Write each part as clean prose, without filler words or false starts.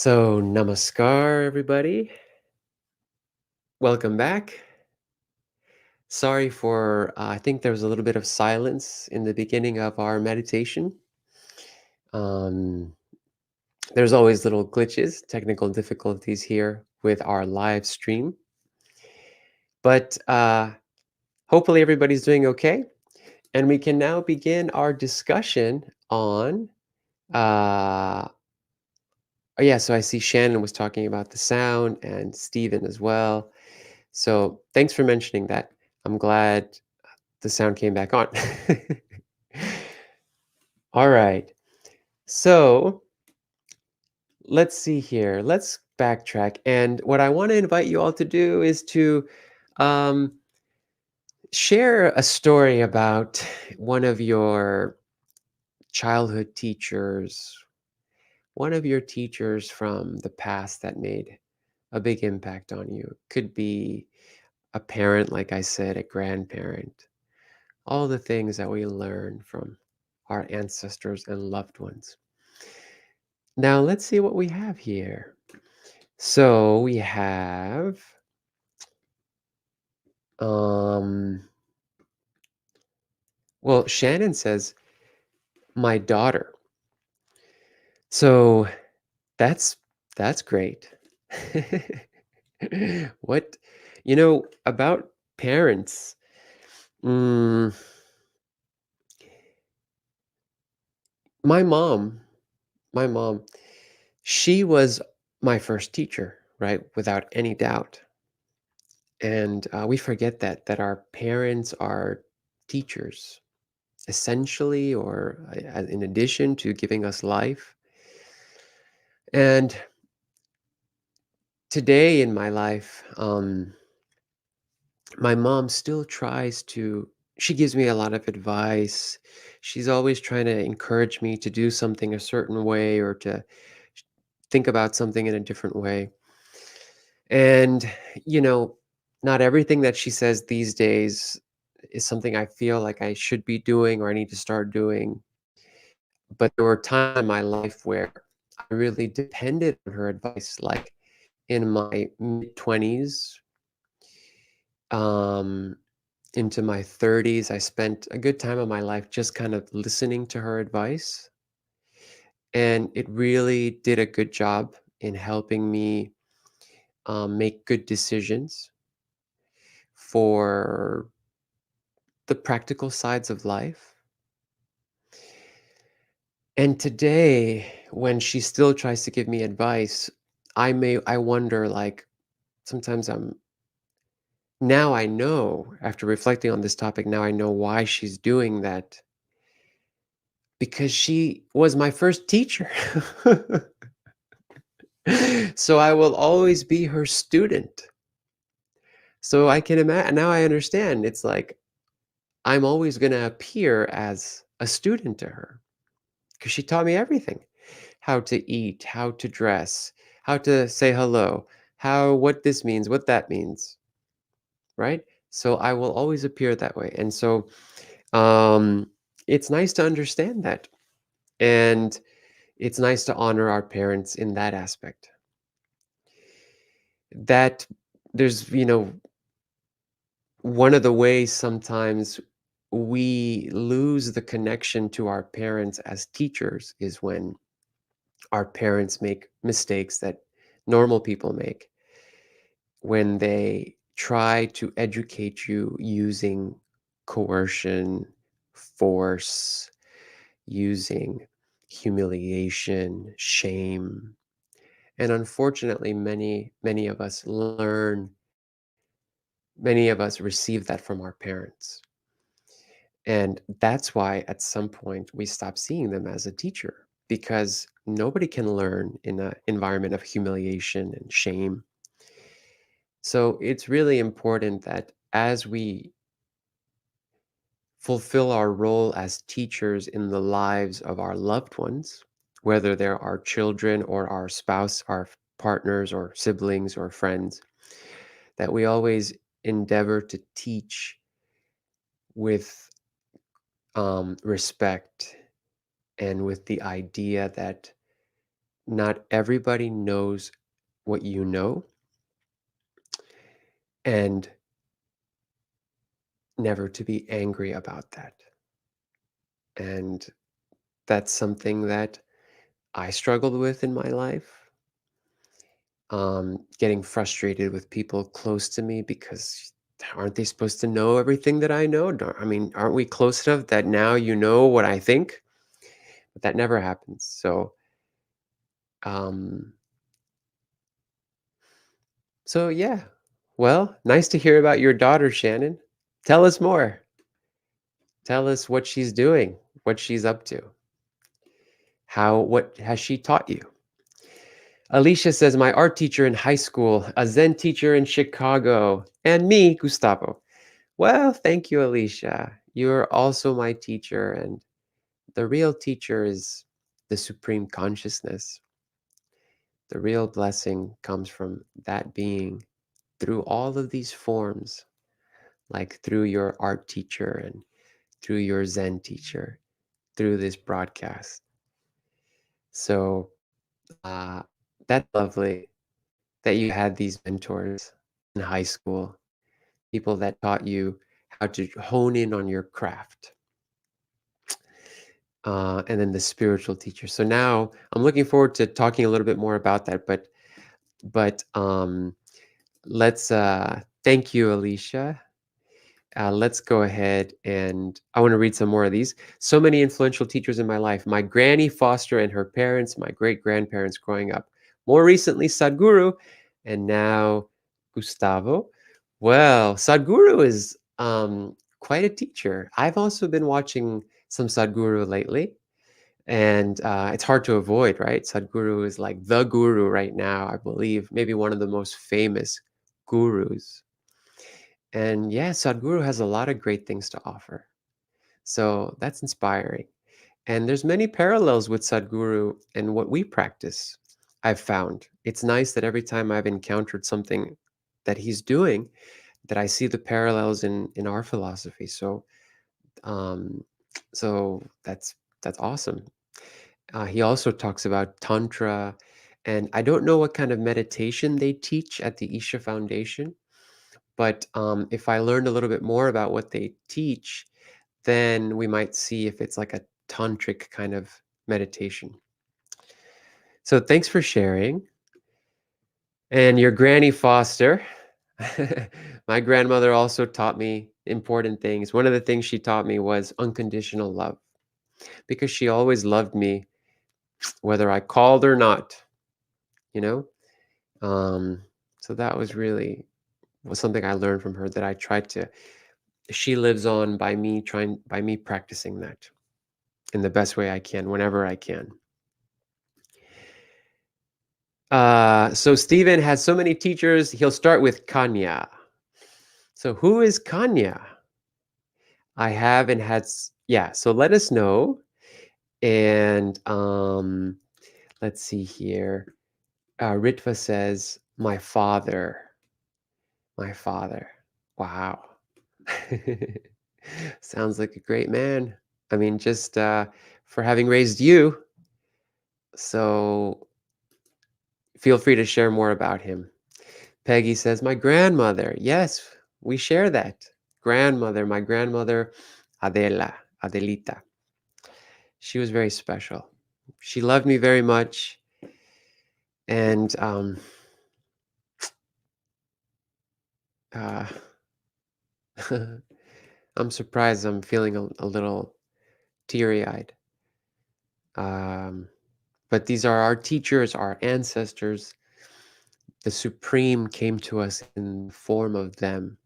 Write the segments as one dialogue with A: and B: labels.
A: So, namaskar, everybody. Welcome back. Sorry for, I think there was a little bit of silence in the beginning of our meditation. Um, there's always little glitches, technical difficulties here with our live stream, but hopefully everybody's doing okay. And we can now begin our discussion on, uh, oh, yeah, so I see Shannon was talking about the sound and Stephen as well. So, thanks for mentioning that. I'm glad the sound came back on. All right. So let's see here. Let's backtrack. And what I want to invite you all to do is to um, share a story about one of your childhood teachers, one of your teachers from the past that made a big impact on you. Could be a parent, like I said, a grandparent, all the things that we learn from our ancestors and loved ones. Now let's see what we have here. So we have um well, Shannon says my daughter. So that's that's great. What about parents? Mm, my mom, my mom, she was my first teacher, right? Without any doubt. And we forget that our parents are teachers, essentially, or in addition to giving us life. And today in my life, my mom still tries to, she gives me a lot of advice. She's always trying to encourage me to do something a certain way or to think about something in a different way. And, you know, not everything that she says these days is something I feel like I should be doing or I need to start doing. But there were times in my life where I really depended on her advice, like in my mid 20s, um, into my 30s. I spent a good time of my life just kind of listening to her advice. And it really did a good job in helping me make good decisions for the practical sides of life. And today, when she still tries to give me advice, I wonder, like, sometimes now I know, after reflecting on this topic, now I know why she's doing that, because she was my first teacher. So I will always be her student. So I can imagine, now I understand. It's like I'm always going to appear as a student to her because she taught me everything: how to eat, how to dress, how to say hello, what this means, what that means, right? So I will always appear that way. And so um, it's nice to understand that. And it's nice to honor our parents in that aspect. That there's, one of the ways sometimes we lose the connection to our parents as teachers is when our parents make mistakes that normal people make, when they try to educate you using coercion, force, using humiliation, shame. And unfortunately, many of us many of us receive that from our parents. And that's why at some point we stop seeing them as a teacher, because nobody can learn in an environment of humiliation and shame. So it's really important that as we fulfill our role as teachers in the lives of our loved ones, whether they're our children or our spouse, our partners or siblings or friends, that we always endeavor to teach with respect and with the idea that not everybody knows what you know, and never to be angry about that. And that's something that I struggled with in my life. Getting frustrated with people close to me because aren't they supposed to know everything that I know? I mean, aren't we close enough that now you know what I think? But that never happens. Um, so yeah. Well, nice to hear about your daughter, Shannon. Tell us more. Tell us what she's doing, what she's up to. What has she taught you? Alicia says, my art teacher in high school, a Zen teacher in Chicago, and me, Gustavo. Well, thank you, Alicia. You're also my teacher, and the real teacher is the supreme consciousness. The real blessing comes from that being through all of these forms, like through your art teacher and through your Zen teacher, through this broadcast. So uh, that's lovely that you had these mentors in high school, people that taught you how to hone in on your craft. And then the spiritual teacher. So now I'm looking forward to talking a little bit more about that. But let's thank you, Alicia. Let's go ahead and I want to read some more of these. So many influential teachers in my life. My granny Foster and her parents, my great grandparents growing up. More recently, Sadhguru, and now Gustavo. Well, Sadhguru is quite a teacher. I've also been watching some Sadhguru lately, and it's hard to avoid, right? Sadhguru is like the guru right now, I believe, maybe one of the most famous gurus. And yeah, Sadhguru has a lot of great things to offer. So that's inspiring. And there's many parallels with Sadhguru and what we practice. I've found it's nice that every time I've encountered something that he's doing, that I see the parallels in our philosophy. Um, so that's awesome. He also talks about tantra, and I don't know what kind of meditation they teach at the Isha Foundation, but if I learned a little bit more about what they teach, then we might see if it's like a tantric kind of meditation. So thanks for sharing. And your Granny Foster, my grandmother also taught me important things. One of the things she taught me was unconditional love because she always loved me whether I called or not, you know? Um, so that was something I learned from her that I tried to she lives on by me practicing that in the best way I can whenever I can. So Stephen has so many teachers. He'll start with Kanya. So who is Kanya? I haven't had yeah, so let us know. And let's see here. Ritva says, my father. My father. Wow. Sounds like a great man. I mean, just for having raised you. So feel free to share more about him. Peggy says, my grandmother. Yes, we share that. Grandmother, my grandmother, Adelita. She was very special. She loved me very much. And uh, I'm surprised I'm feeling a little teary eyed. Um, but these are our teachers, our ancestors. The Supreme came to us in the form of them.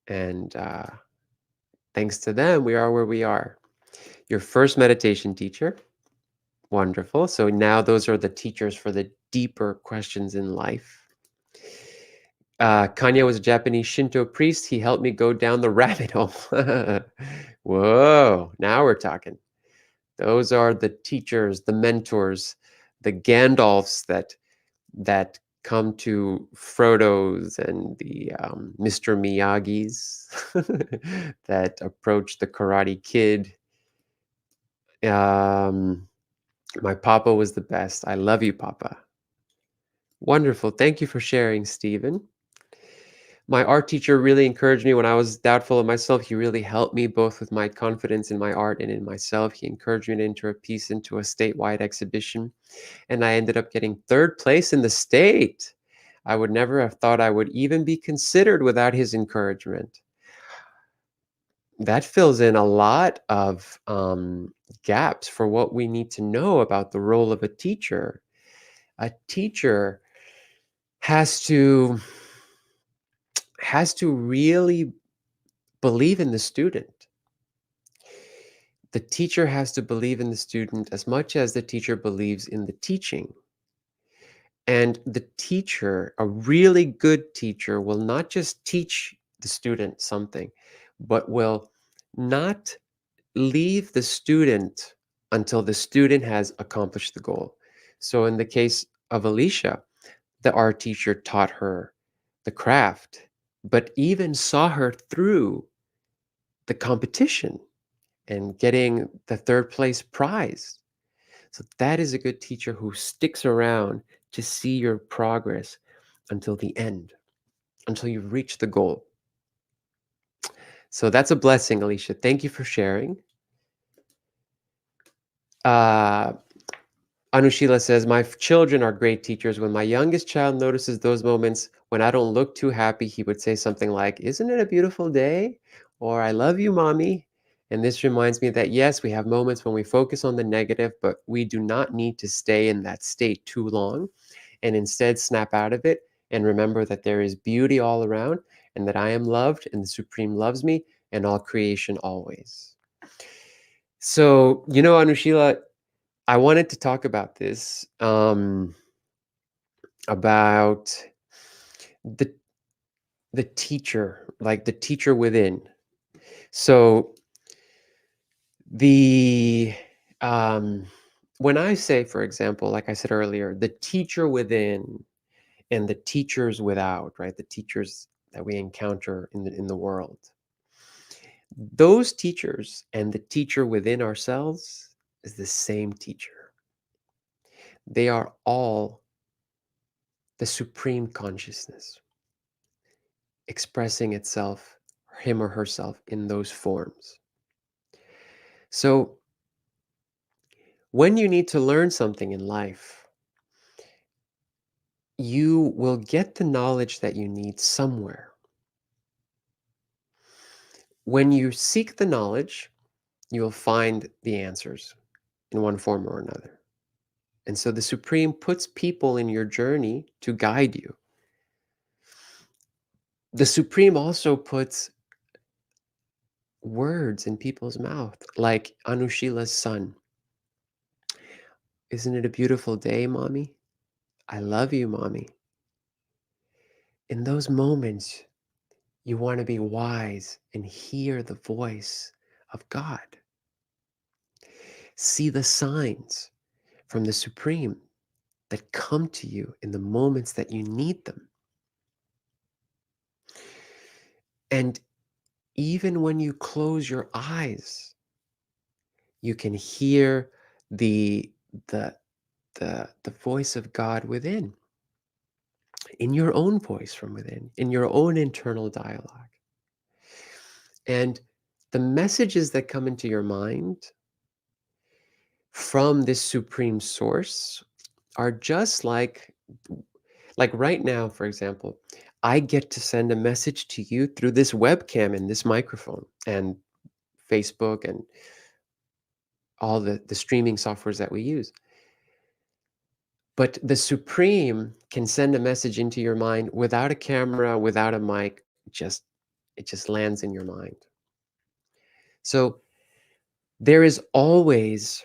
A: And thanks to them, we are where we are. Your first meditation teacher. Wonderful. So now those are the teachers for the deeper questions in life. Kanya was a Japanese Shinto priest. He helped me go down the rabbit hole. Whoa, now we're talking. Those are the teachers, the mentors, the Gandalfs that come to Frodo's and the Mr. Miyagi's that approach the Karate Kid. Um, My papa was the best. I love you, papa. Wonderful. Thank you for sharing, Stephen. My art teacher really encouraged me when I was doubtful of myself. He really helped me both with my confidence in my art and in myself. He encouraged me to enter a piece into a statewide exhibition, and I ended up getting third place in the state. I would never have thought I would even be considered without his encouragement. That fills in a lot of gaps for what we need to know about the role of a teacher. A teacher has to really believe in the student. The teacher has to believe in the student as much as the teacher believes in the teaching. And the teacher, a really good teacher, will not just teach the student something, but will not leave the student until the student has accomplished the goal. So in the case of Alicia, the art teacher taught her the craft, but even saw her through the competition and getting the third place prize. So that is a good teacher who sticks around to see your progress until the end, until you reach the goal. So that's a blessing, Alicia. Thank you for sharing. Uh, Anushila says, my children are great teachers. When my youngest child notices those moments when I don't look too happy, he would say something like, isn't it a beautiful day? Or I love you, mommy. And this reminds me that yes, we have moments when we focus on the negative, but we do not need to stay in that state too long and instead snap out of it and remember that there is beauty all around and that I am loved and the Supreme loves me and all creation always. So, Anushila, I wanted to talk about this, about the teacher, like the teacher within. So the um, when I say, for example, like I said earlier, the teacher within and the teachers without, right? The teachers that we encounter in the world. Those teachers and the teacher within ourselves is the same teacher. They are all the supreme consciousness expressing itself, him or herself, in those forms. So, when you need to learn something in life, you will get the knowledge that you need somewhere. When you seek the knowledge, you will find the answers in one form or another. And so the Supreme puts people in your journey to guide you. The Supreme also puts words in people's mouth, like Anushila's son. Isn't it a beautiful day, mommy? I love you, mommy. In those moments, you want to be wise and hear the voice of God. See the signs from the Supreme that come to you in the moments that you need them. And even when you close your eyes, you can hear the the the voice of God within, in your own voice from within, in your own internal dialogue. And the messages that come into your mind from this supreme source are just like right now, for example, I get to send a message to you through this webcam and this microphone and Facebook and all the streaming softwares that we use. But the Supreme can send a message into your mind without a camera, without a mic, just it just lands in your mind. So there is always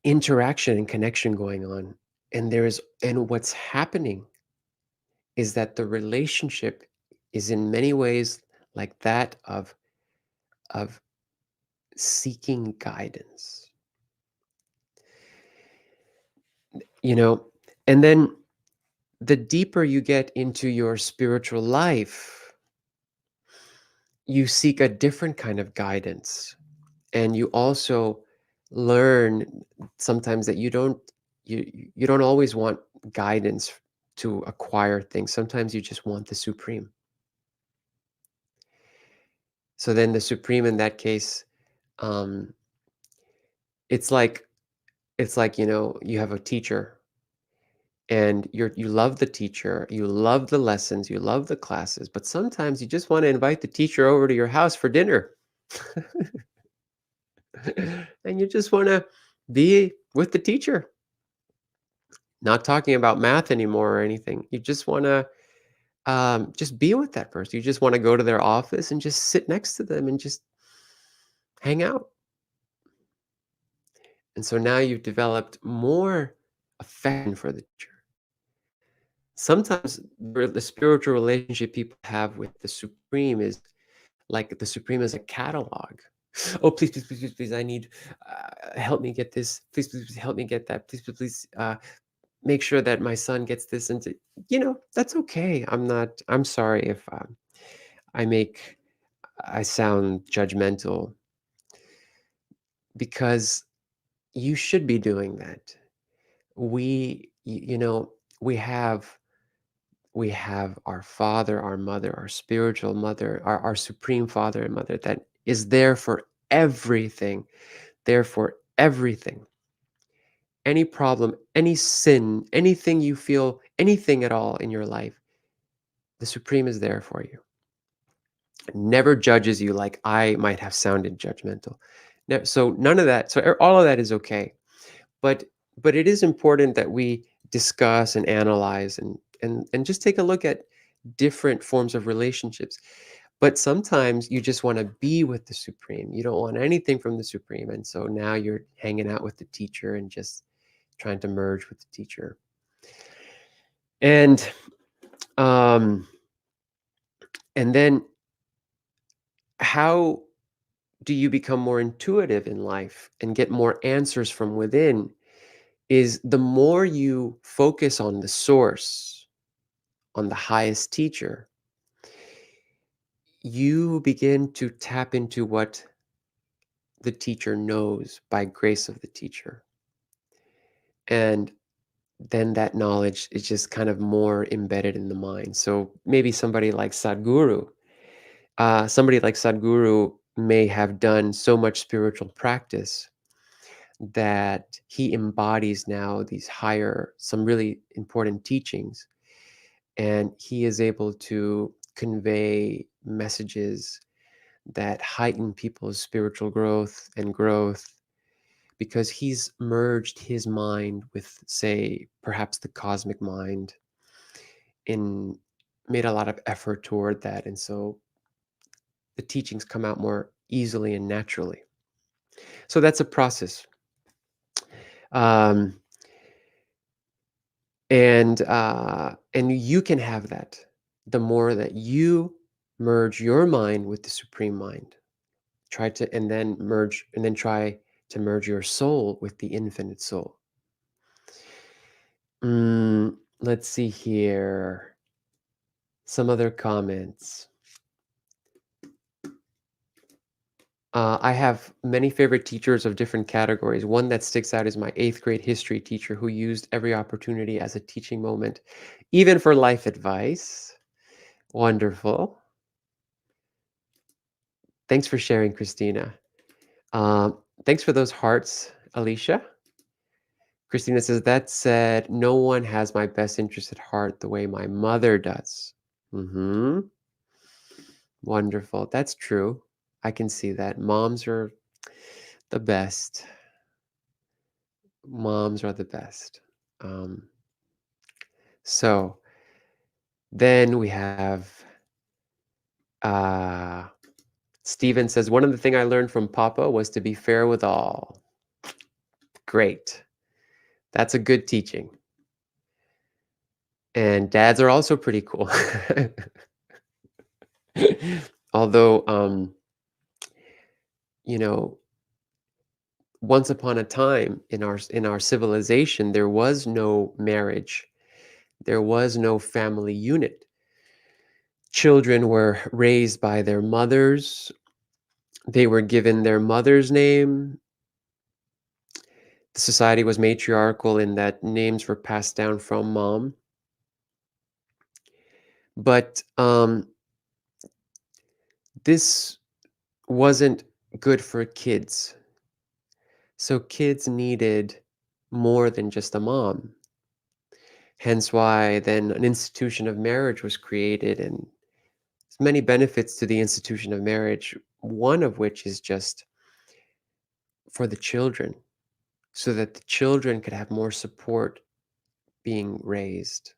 A: interaction and connection going on. And what's happening is that the relationship is in many ways like that of seeking guidance. You know, and then the deeper you get into your spiritual life, you seek a different kind of guidance. And you also learn sometimes that you don't always want guidance to acquire things. Sometimes you just want the supreme. So then the supreme in that case, um, it's like you have a teacher and you love the teacher, you love the lessons, you love the classes, but sometimes you just want to invite the teacher over to your house for dinner. And you just want to be with the teacher, not talking about math anymore or anything. You just want to just be with that person. You just want to go to their office and just sit next to them and just hang out. And so now you've developed more affection for the teacher. Sometimes the spiritual relationship people have with the Supreme is like the Supreme is a catalog. Oh, please, please, please, please, please, I need, help me get this. Please, please, please, help me get that. Please, please, please, make sure that my son gets this. And that's okay. I'm sorry if I make, I sound judgmental because you should be doing that. We, we have our father, our mother, our spiritual mother, our supreme father and mother that is there for everything, there for everything. Any problem, any sin, anything you feel, anything at all in your life, the supreme is there for you. Never judges you like I might have sounded judgmental. So none of that. So all of that is okay. But it is important that we discuss and analyze and just take a look at different forms of relationships. But sometimes you just want to be with the supreme. You don't want anything from the supreme, and so now you're hanging out with the teacher and just trying to merge with the teacher. And um and then how do you become more intuitive in life and get more answers from within is the more you focus on the source, on the highest teacher, you begin to tap into what the teacher knows by grace of the teacher. And then that knowledge is just kind of more embedded in the mind. So maybe somebody like Sadhguru may have done so much spiritual practice that he embodies now some really important teachings, and he is able to convey messages that heighten people's spiritual growth because he's merged his mind with, say, perhaps the cosmic mind, and made a lot of effort toward that. And so the teachings come out more easily and naturally. So that's a process. Um, and you can have that the more that you merge your mind with the supreme mind. Try to and then try to merge your soul with the infinite soul. Let's see here. Some other comments. I have many favorite teachers of different categories. One that sticks out is my 8th grade history teacher who used every opportunity as a teaching moment, even for life advice. Wonderful. Thanks for sharing, Christina. Thanks for those hearts, Alicia. Christina says, that said, no one has my best interest at heart the way my mother does. Mm-hmm. Wonderful. That's true. I can see that. Moms are the best. Moms are the best. Um, so then we have uh, Stephen says, one of the things I learned from Papa was to be fair with all. Great. That's a good teaching. And dads are also pretty cool. Although, you know, once upon a time in our civilization, there was no marriage. There was no family unit. Children were raised by their mothers. They were given their mother's name, The society was matriarchal in that names were passed down from mom, but this wasn't good for kids. So kids needed more than just a mom. Hence why then an institution of marriage was created, and there's many benefits to the institution of marriage, one of which is just for the children, so that the children could have more support being raised.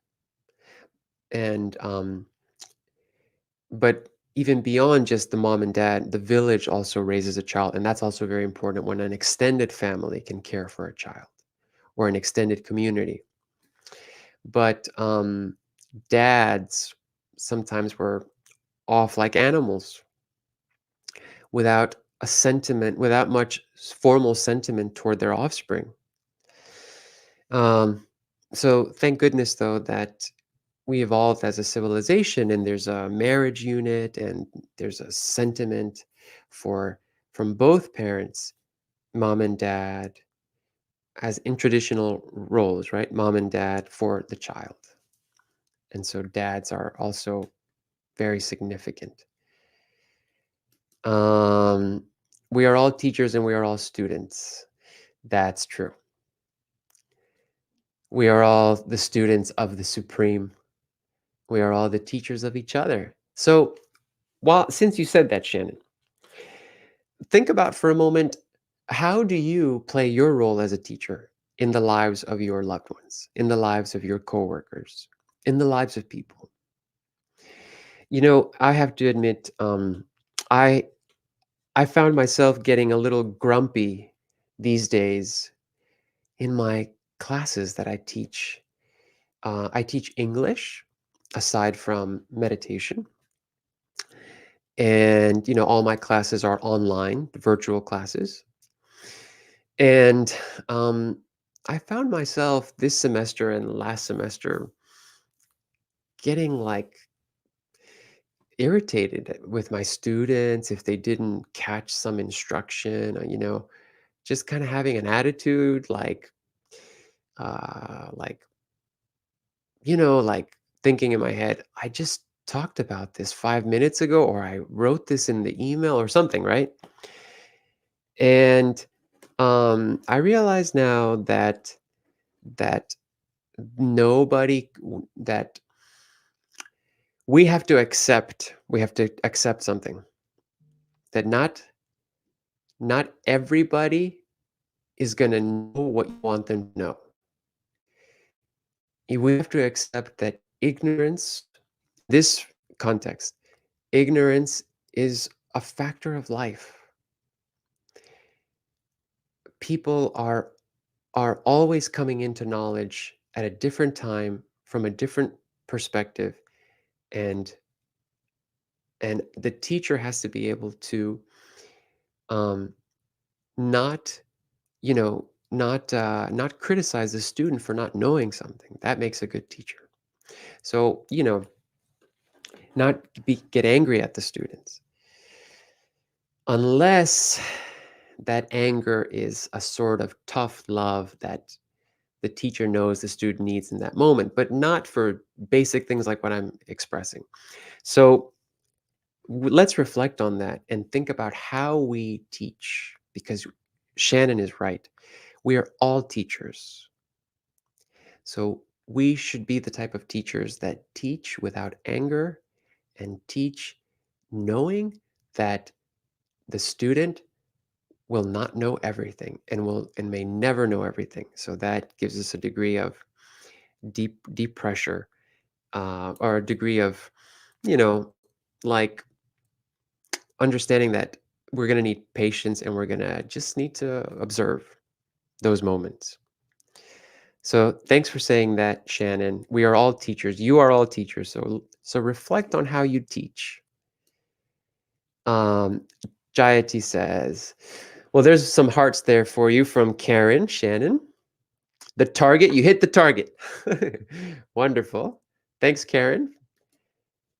A: And but even beyond just the mom and dad, the village also raises a child, and that's also very important when an extended family can care for a child or an extended community. But dads sometimes were off like animals without a sentiment, without much formal sentiment toward their offspring. Um, so thank goodness though that we evolved as a civilization, and there's a marriage unit, and there's a sentiment for from both parents, mom and dad, as in traditional roles, right? Mom and dad for the child. And so dads are also very significant. Um, we are all teachers and we are all students. That's true. We are all the students of the Supreme. We are all the teachers of each other. So, while since you said that, Shannon, think about for a moment, how do you play your role as a teacher in the lives of your loved ones, in the lives of your coworkers, in the lives of people? I have to admit, I I found myself getting a little grumpy these days in my classes that I teach. I teach English aside from meditation, and all my classes are online, virtual classes. And I found myself this semester and last semester getting like irritated with my students if they didn't catch some instruction, just kind of having an attitude like like thinking in my head, I just talked about this 5 minutes ago, or I wrote this in the email or something, right? And I realize now that nobody that we have to accept something, that not everybody is going to know what you want them to know. We have to accept that ignorance, this context, ignorance is a factor of life. People are always coming into knowledge at a different time from a different perspective, and the teacher has to be able to um, not not criticize the student for not knowing something. That makes a good teacher. So not get angry at the students unless that anger is a sort of tough love that the teacher knows the student needs in that moment, but not for basic things like what I'm expressing. So let's reflect on that and think about how we teach, because Shannon is right. We are all teachers. So we should be the type of teachers that teach without anger and teach knowing that the student will not know everything and may never know everything. So that gives us a degree of deep pressure, or a degree of, you know, like understanding that we're going to need patience and we're going to just need to observe those moments. So thanks for saying that, Shannon. We are all teachers. You are all teachers. So reflect on how you teach. Um, Jayati says, well, there's some hearts there for you from Karen, Shannon. The target, you hit the target. Wonderful. Thanks, Karen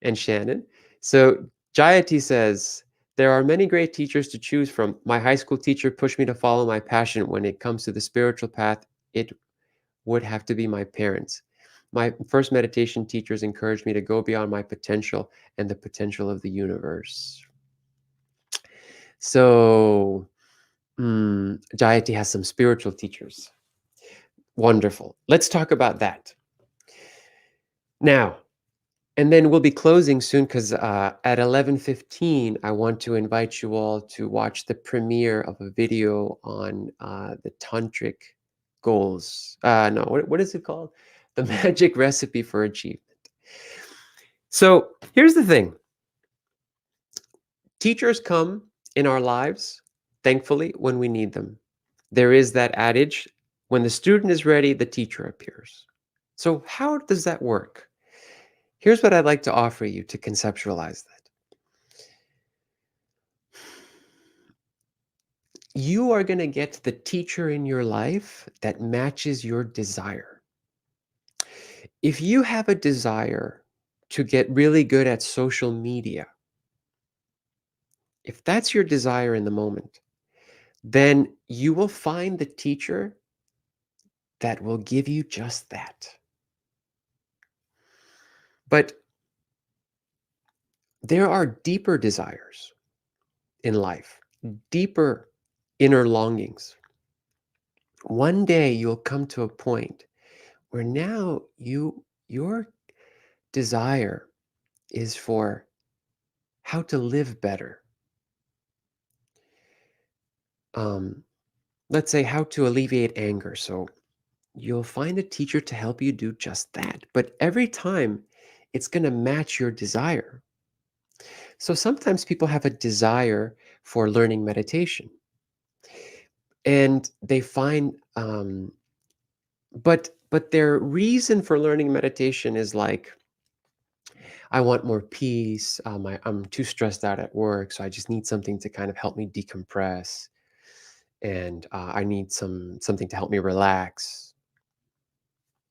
A: and Shannon. So Jayati says, There are many great teachers to choose from. My high school teacher pushed me to follow my passion. When it comes to the spiritual path, it would have to be my parents. My first meditation teachers encouraged me to go beyond my potential and the potential of the universe. So, Jayati has some spiritual teachers. Wonderful. Let's talk about that. Now, and then we'll be closing soon because at 11:15, I want to invite you all to watch the premiere of a video on the tantric goals. No, what is it called? The magic recipe for achievement. So here's the thing. Teachers come in our lives, thankfully, when we need them. There is that adage, when the student is ready, the teacher appears. So how does that work? Here's what I'd like to offer you to conceptualize that. You are going to get the teacher in your life that matches your desire. If you have a desire to get really good at social media, if that's your desire in the moment, then you will find the teacher that will give you just that. But there are deeper desires in life, deeper inner longings. One day you'll come to a point where now your desire is for how to live better. Um, let's say how to alleviate anger. So you'll find a teacher to help you do just that. But every time it's going to match your desire. So sometimes people have a desire for learning meditation and they find, but their reason for learning meditation is like, I want more peace. I'm too stressed out at work, so I just need something to kind of help me decompress, and I need something to help me relax.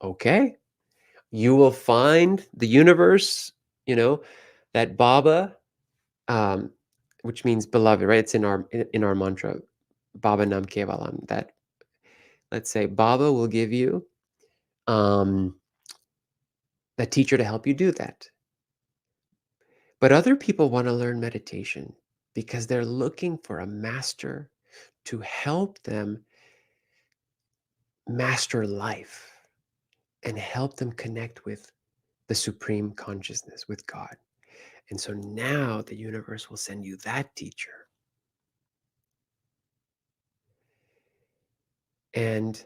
A: Okay, you will find the universe. You know that Baba, um, which means beloved, right? It's in our mantra, Baba Nam Kevalam. That let's say Baba will give you um, a teacher to help you do that. But other people want to learn meditation because they're looking for a master to help them master life and help them connect with the supreme consciousness, with God. And so now the universe will send you that teacher. And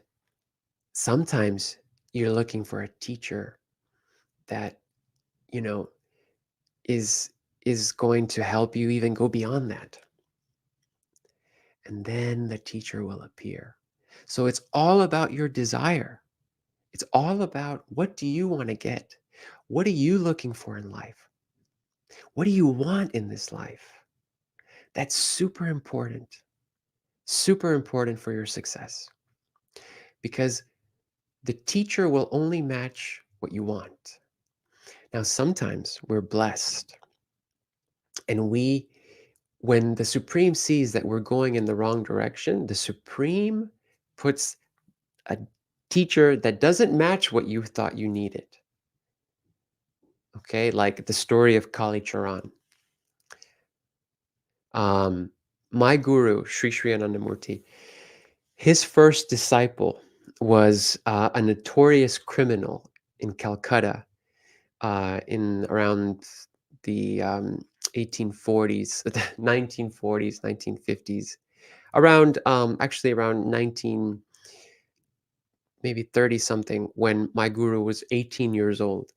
A: sometimes you're looking for a teacher that, you know, is is going to help you even go beyond that. And then the teacher will appear. So it's all about your desire. It's all about, what do you want to get? What are you looking for in life? What do you want in this life? That's super important for your success, because the teacher will only match what you want. Now, sometimes we're blessed and when the Supreme sees that we're going in the wrong direction, the Supreme puts a teacher that doesn't match what you thought you needed. Okay, like the story of Kali Charan. Um, my guru, Sri Sri Anandamurti, his first disciple was a notorious criminal in Calcutta in around the 1840s, 1940s, 1950s, around actually around 19, maybe 30 something, when my guru was 18 years old.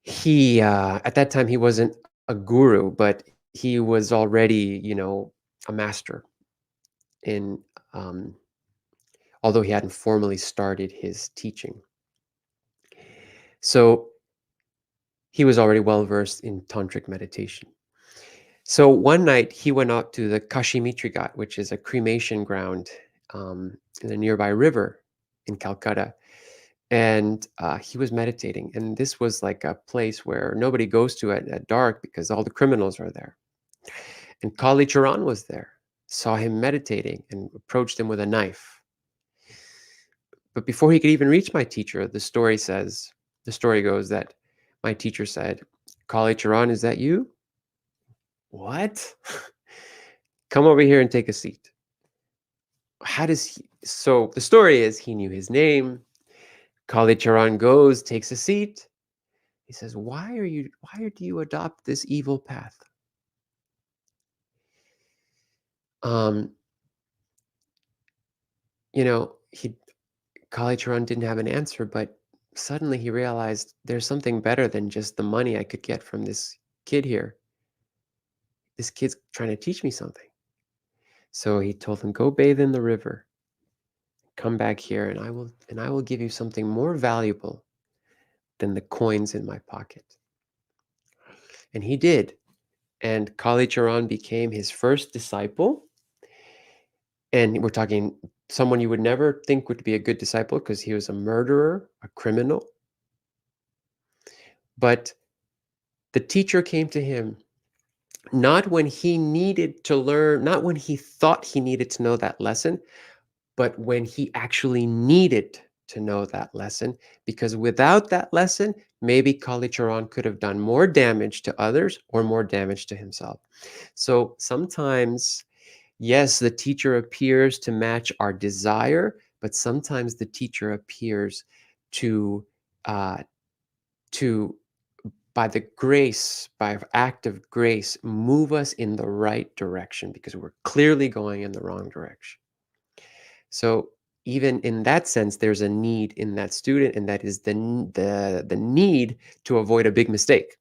A: He at that time he wasn't a guru, but he was already, a master in, um, although he hadn't formally started his teaching. So he was already well versed in tantric meditation. So one night he went out to the Kashimitra Ghat, which is a cremation ground in a nearby river in Calcutta, and he was meditating. And this was like a place where nobody goes to at dark because all the criminals are there. And Kali Charan was there, saw him meditating, and approached him with a knife. But before he could even reach my teacher, the story goes that my teacher said, Kali Charan, is that you? What? Come over here and take a seat. How does he? So the story is he knew his name. Kali Charan goes, takes a seat. He says, why do you adopt this evil path? Um, he Kali Charan didn't have an answer, but suddenly he realized there's something better than just the money I could get from this kid here. This kid's trying to teach me something. So he told him, go bathe in the river. Come back here and I will give you something more valuable than the coins in my pocket. And he did. And Kali Charan became his first disciple. And we're talking someone you would never think would be a good disciple because he was a murderer, a criminal. But the teacher came to him not when he needed to learn, not when he thought he needed to know that lesson, but when he actually needed to know that lesson, because without that lesson, maybe Kali Charan could have done more damage to others or more damage to himself. So sometimes, yes, the teacher appears to match our desire, but sometimes the teacher appears to uh, to by the grace, by act of grace, move us in the right direction because we're clearly going in the wrong direction. So even in that sense, there's a need in that student, and that is the need to avoid a big mistake.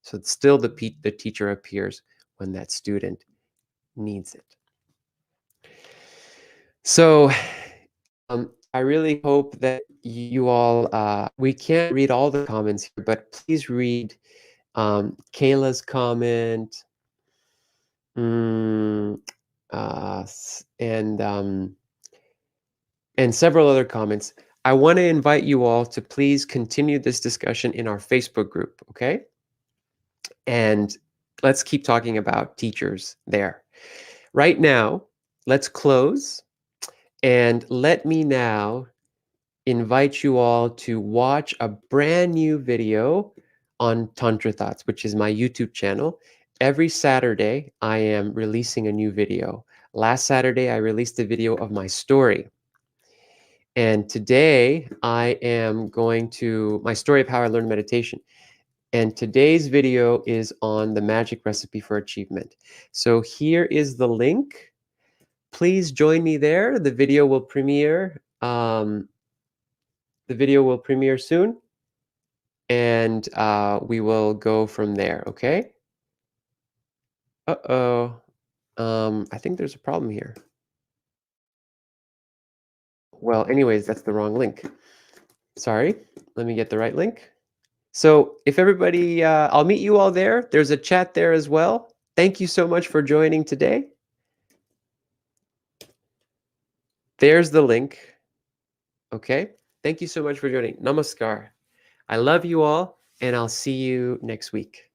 A: So it's still the teacher appears when that student needs it. So I really hope that you all, we can't read all the comments here, but please read Kayla's comment, mm, and several other comments. I want to invite you all to please continue this discussion in our Facebook group, okay? And let's keep talking about teachers there. Right now, let's close and let me now invite you all to watch a brand new video on Tantra Thoughts, which is my YouTube channel. Every Saturday, I am releasing a new video. Last Saturday, I released a video of my story. And today, I am going to my story of how I learned meditation. And today's video is on the magic recipe for achievement. So here is the link. Please join me there. The video will premiere. The video will premiere soon, and we will go from there. Okay. Uh-oh. I think there's a problem here. Well, anyways, that's the wrong link. Sorry. Let me get the right link. So if everybody, I'll meet you all there. There's a chat there as well. Thank you so much for joining today. There's the link. Okay. Thank you so much for joining. Namaskar. I love you all, and I'll see you next week.